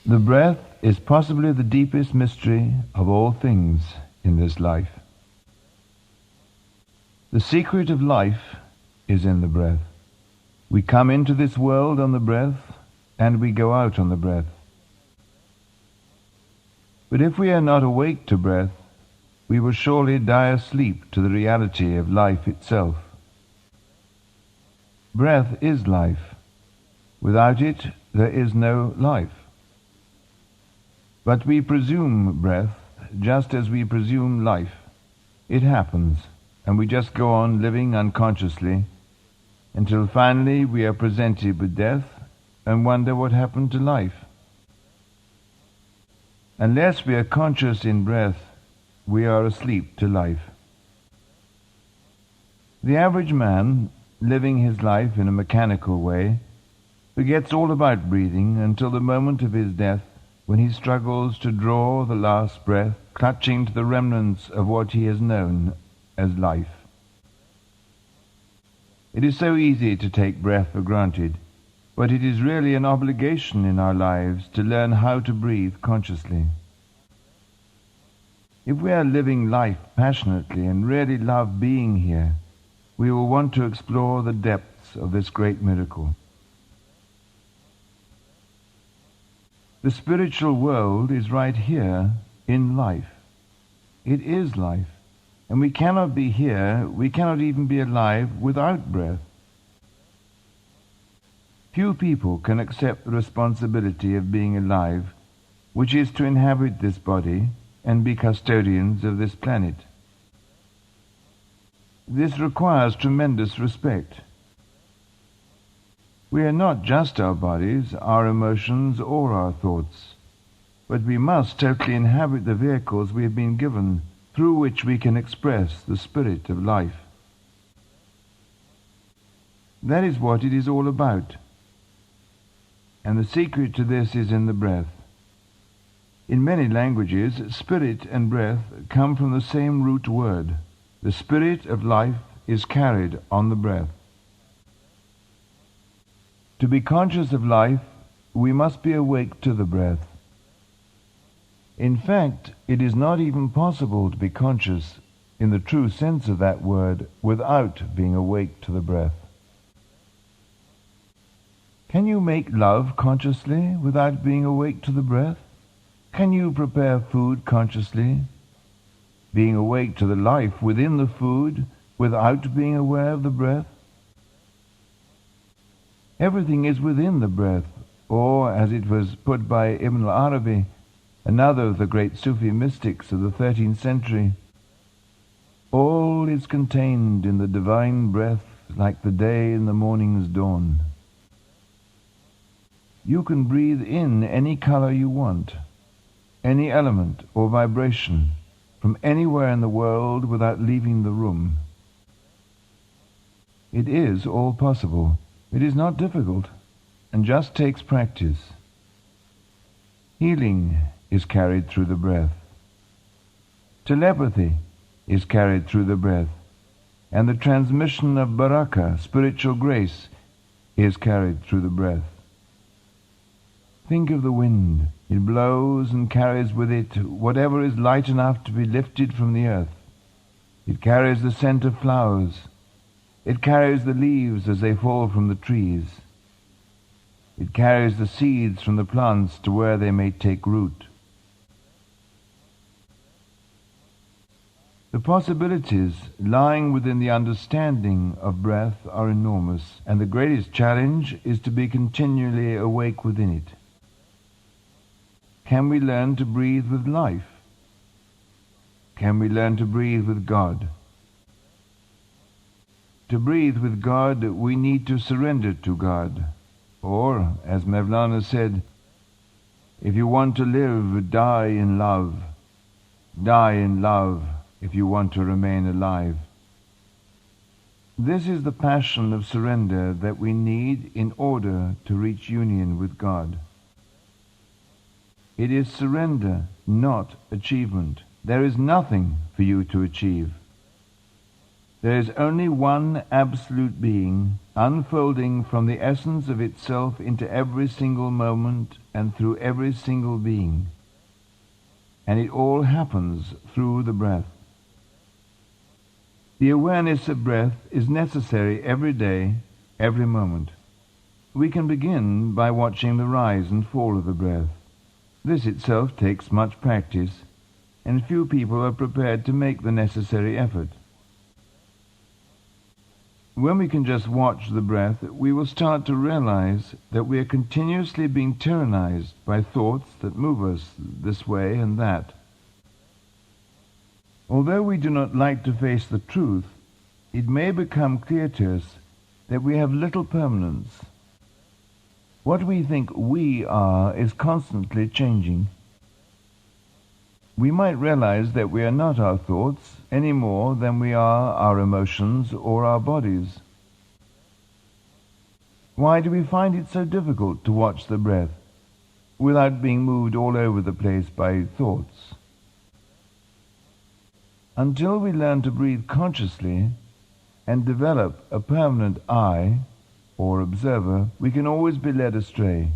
The breath is possibly the deepest mystery of all things in this life. The secret of life is in the breath. We come into this world on the breath, and we go out on the breath. But if we are not awake to breath, we will surely die asleep to the reality of life itself. Breath is life. Without it, there is no life. But we presume breath just as we presume life. It happens, and we just go on living unconsciously until finally we are presented with death and wonder what happened to life. Unless we are conscious in breath, we are asleep to life. The average man, living his life in a mechanical way, forgets all about breathing until the moment of his death, when he struggles to draw the last breath, clutching to the remnants of what he has known as life. It is so easy to take breath for granted, but it is really an obligation in our lives to learn how to breathe consciously. If we are living life passionately and really love being here, we will want to explore the depths of this great miracle. The spiritual world is right here in life. It is life. And we cannot be here, we cannot even be alive without breath. Few people can accept the responsibility of being alive, which is to inhabit this body and be custodians of this planet. This requires tremendous respect. We are not just our bodies, our emotions, or our thoughts, but we must totally inhabit the vehicles we have been given, through which we can express the spirit of life. That is what it is all about. And the secret to this is in the breath. In many languages, spirit and breath come from the same root word. The spirit of life is carried on the breath. To be conscious of life, we must be awake to the breath. In fact, it is not even possible to be conscious in the true sense of that word without being awake to the breath. Can you make love consciously without being awake to the breath? Can you prepare food consciously, being awake to the life within the food without being aware of the breath? Everything is within the breath, or, as it was put by Ibn al-Arabi, another of the great Sufi mystics of the 13th century, all is contained in the divine breath like the day in the morning's dawn. You can breathe in any color you want, any element or vibration, from anywhere in the world without leaving the room. It is all possible. It is not difficult, and just takes practice. Healing is carried through the breath. Telepathy is carried through the breath, and the transmission of barakah, spiritual grace, is carried through the breath. Think of the wind. It blows and carries with it whatever is light enough to be lifted from the earth. It carries the scent of flowers. It carries the leaves as they fall from the trees. It carries the seeds from the plants to where they may take root. The possibilities lying within the understanding of breath are enormous, and the greatest challenge is to be continually awake within it. Can we learn to breathe with life? Can we learn to breathe with God? To breathe with God, we need to surrender to God. Or, as Mevlana said, if you want to live, die in love. Die in love if you want to remain alive. This is the passion of surrender that we need in order to reach union with God. It is surrender, not achievement. There is nothing for you to achieve. There is only one absolute being, unfolding from the essence of itself into every single moment and through every single being. And it all happens through the breath. The awareness of breath is necessary every day, every moment. We can begin by watching the rise and fall of the breath. This itself takes much practice, and few people are prepared to make the necessary effort. When we can just watch the breath, we will start to realize that we are continuously being tyrannized by thoughts that move us this way and that. Although we do not like to face the truth, it may become clear to us that we have little permanence. What we think we are is constantly changing. We might realize that we are not our thoughts any more than we are our emotions or our bodies. Why do we find it so difficult to watch the breath without being moved all over the place by thoughts? Until we learn to breathe consciously and develop a permanent eye or observer, we can always be led astray.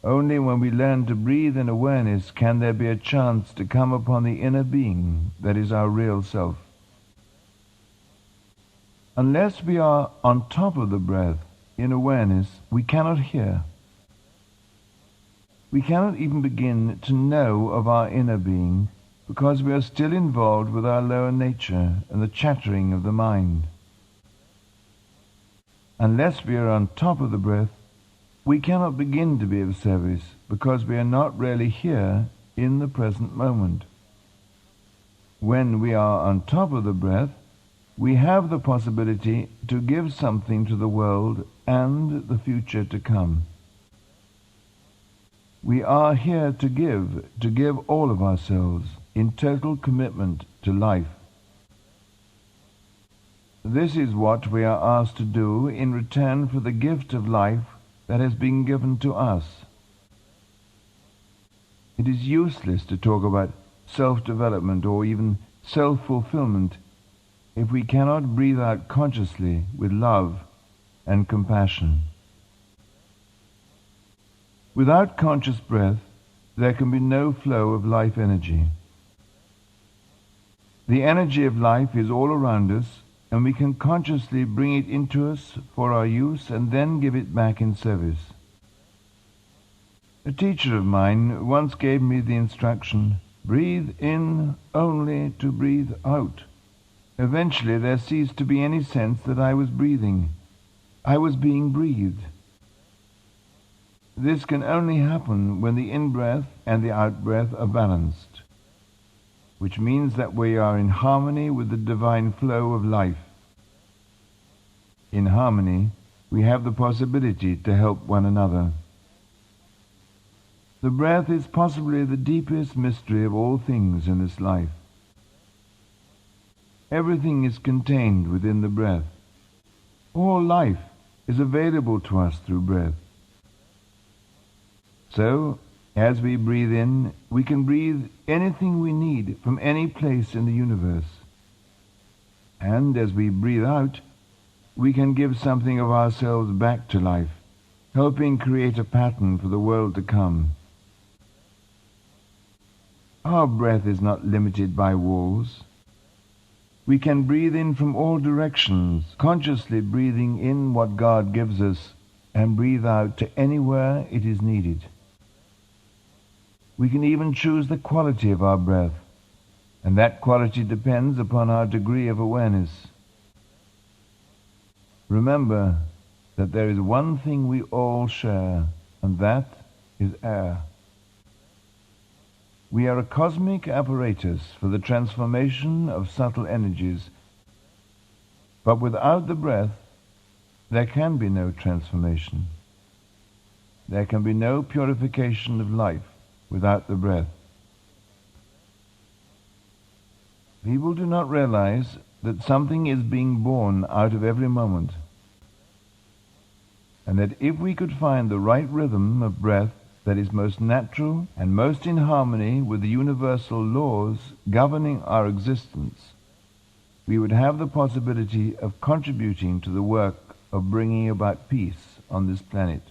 Only when we learn to breathe in awareness can there be a chance to come upon the inner being that is our real self. Unless we are on top of the breath in awareness, we cannot hear. We cannot even begin to know of our inner being because we are still involved with our lower nature and the chattering of the mind. Unless we are on top of the breath, we cannot begin to be of service because we are not really here in the present moment. When we are on top of the breath, we have the possibility to give something to the world and the future to come. We are here to give all of ourselves in total commitment to life. This is what we are asked to do in return for the gift of life that has been given to us. It is useless to talk about self-development or even self-fulfillment if we cannot breathe out consciously with love and compassion. Without conscious breath, there can be no flow of life energy. The energy of life is all around us, and we can consciously bring it into us for our use and then give it back in service. A teacher of mine once gave me the instruction, breathe in only to breathe out. Eventually there ceased to be any sense that I was breathing. I was being breathed. This can only happen when the in-breath and the out-breath are balanced, which means that we are in harmony with the divine flow of life. In harmony, we have the possibility to help one another. The breath is possibly the deepest mystery of all things in this life. Everything is contained within the breath. All life is available to us through breath. So, as we breathe in, we can breathe anything we need from any place in the universe. And as we breathe out, we can give something of ourselves back to life, helping create a pattern for the world to come. Our breath is not limited by walls. We can breathe in from all directions, consciously breathing in what God gives us, and breathe out to anywhere it is needed. We can even choose the quality of our breath, and that quality depends upon our degree of awareness. Remember that there is one thing we all share, and that is air. We are a cosmic apparatus for the transformation of subtle energies, but without the breath, there can be no transformation. There can be no purification of life without the breath. People do not realize that something is being born out of every moment, and that if we could find the right rhythm of breath that is most natural and most in harmony with the universal laws governing our existence, we would have the possibility of contributing to the work of bringing about peace on this planet.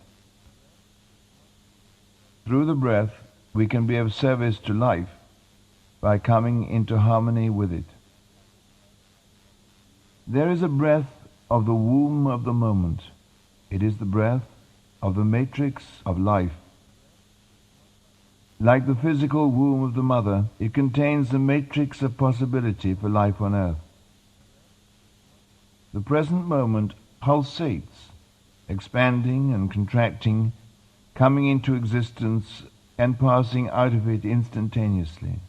Through the breath, we can be of service to life by coming into harmony with it. There is a breath of the womb of the moment. It is the breath of the matrix of life. Like the physical womb of the mother, it contains the matrix of possibility for life on earth. The present moment pulsates, expanding and contracting, coming into existence and passing out of it instantaneously.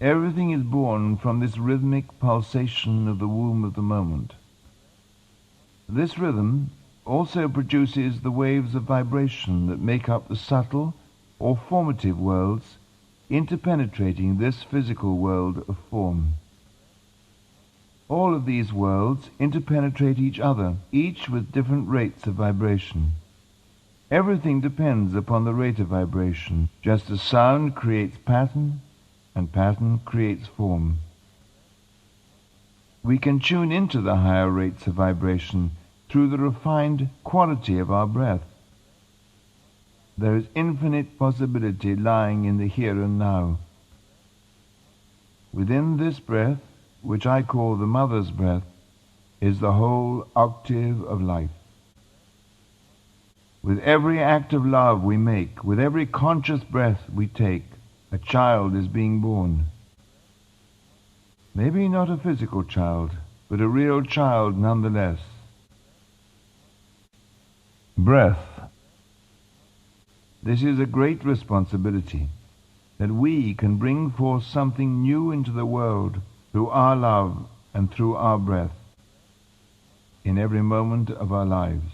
Everything is born from this rhythmic pulsation of the womb of the moment. This rhythm also produces the waves of vibration that make up the subtle or formative worlds interpenetrating this physical world of form. All of these worlds interpenetrate each other, each with different rates of vibration. Everything depends upon the rate of vibration, just as sound creates pattern and pattern creates form. We can tune into the higher rates of vibration through the refined quality of our breath. There is infinite possibility lying in the here and now. Within this breath, which I call the mother's breath, is the whole octave of life. With every act of love we make, with every conscious breath we take, a child is being born. Maybe not a physical child, but a real child nonetheless. Breath. This is a great responsibility, that we can bring forth something new into the world through our love and through our breath in every moment of our lives.